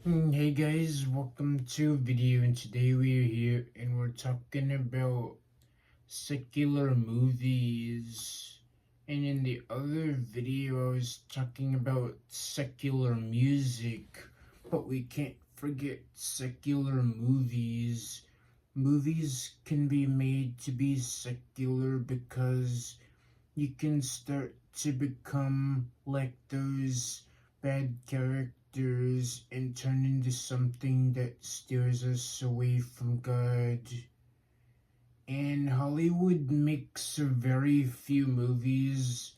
Hey guys, welcome to a video, and today we're here and we're talking about secular movies. And in the other video I was talking about secular music, but we can't forget secular movies. Movies can be made to be secular because you can start to become like those bad characters and turn into something that steers us away from God. And Hollywood makes a very few movies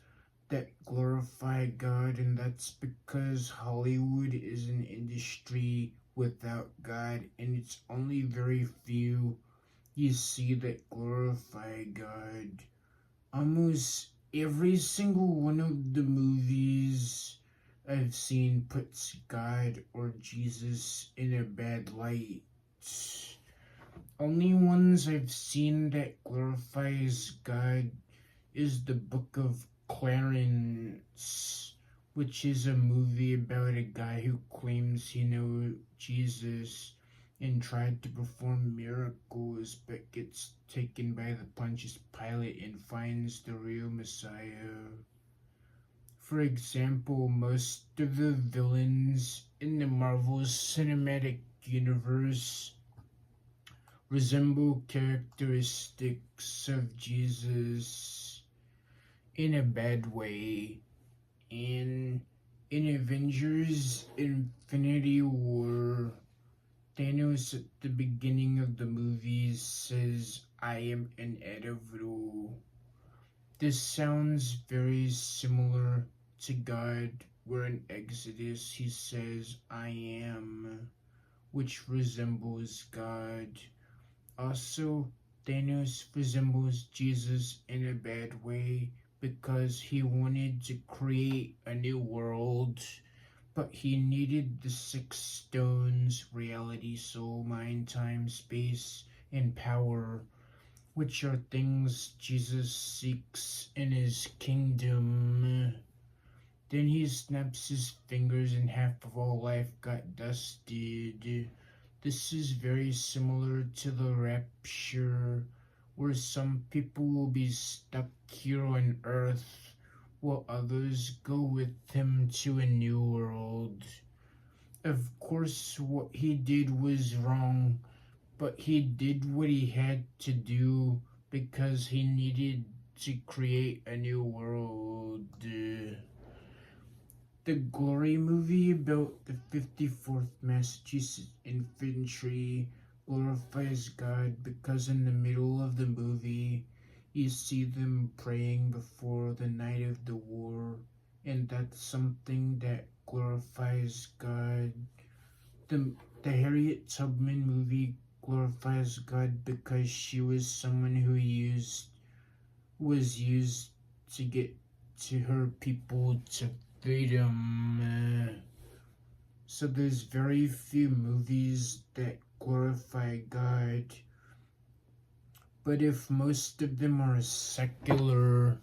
that glorify God, and that's because Hollywood is an industry without God, and it's only very few you see that glorify God. Almost every single one of the movies I've seen puts God or Jesus in a bad light. Only ones I've seen that glorifies God is the Book of Clarence, which is a movie about a guy who claims he knows Jesus and tried to perform miracles but gets taken by the Pontius Pilate and finds the real Messiah. For example, most of the villains in the Marvel Cinematic Universe resemble characteristics of Jesus in a bad way. In Avengers Infinity War, Thanos at the beginning of the movie says, "I am inevitable." This sounds very similar to God, where in Exodus he says, "I am," which resembles God. Also, Thanos resembles Jesus in a bad way because he wanted to create a new world, but he needed the six stones: reality, soul, mind, time, space, and power, which are things Jesus seeks in his kingdom. Then he snaps his fingers and half of all life got dusted. This is very similar to the rapture, where some people will be stuck here on earth while others go with him to a new world. Of course, what he did was wrong, but he did what he had to do because he needed to create a new world. The Glory movie about the 54th Massachusetts Infantry glorifies God because in the middle of the movie you see them praying before the night of the war, and that's something that glorifies God. The Harriet Tubman movie glorifies God because she was someone who was used to get to her people to freedom. So there's very few movies that glorify God, but if most of them are secular,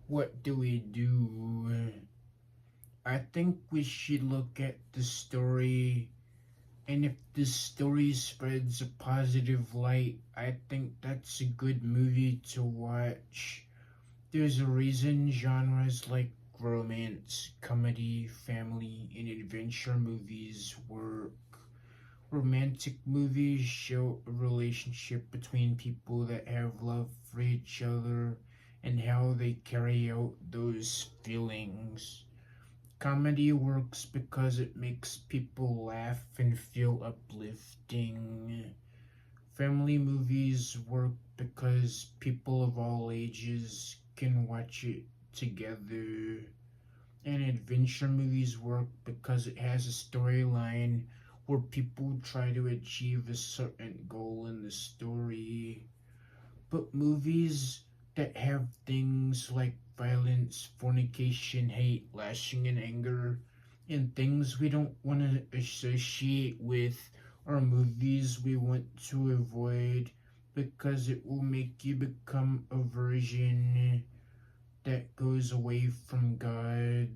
what do we do? I think we should look at the story, and if the story spreads a positive light, I think that's a good movie to watch. There's a reason genres like romance, comedy, family, and adventure movies work. Romantic movies show a relationship between people that have love for each other and how they carry out those feelings. Comedy works because it makes people laugh and feel uplifting. Family movies work because people of all ages can watch it together. And adventure movies work because it has a storyline where people try to achieve a certain goal in the story. But movies that have things like violence, fornication, hate, lashing, and anger, and things we don't want to associate with are movies we want to avoid because it will make you become a version that goes away from God.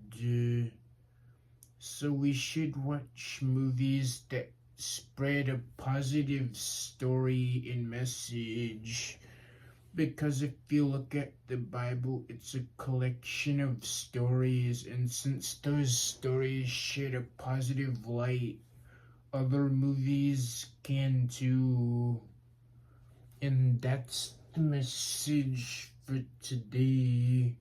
So we should watch movies that spread a positive story and message. Because if you look at the Bible, it's a collection of stories, and since those stories shed a positive light, other movies can too. And that's the message for today.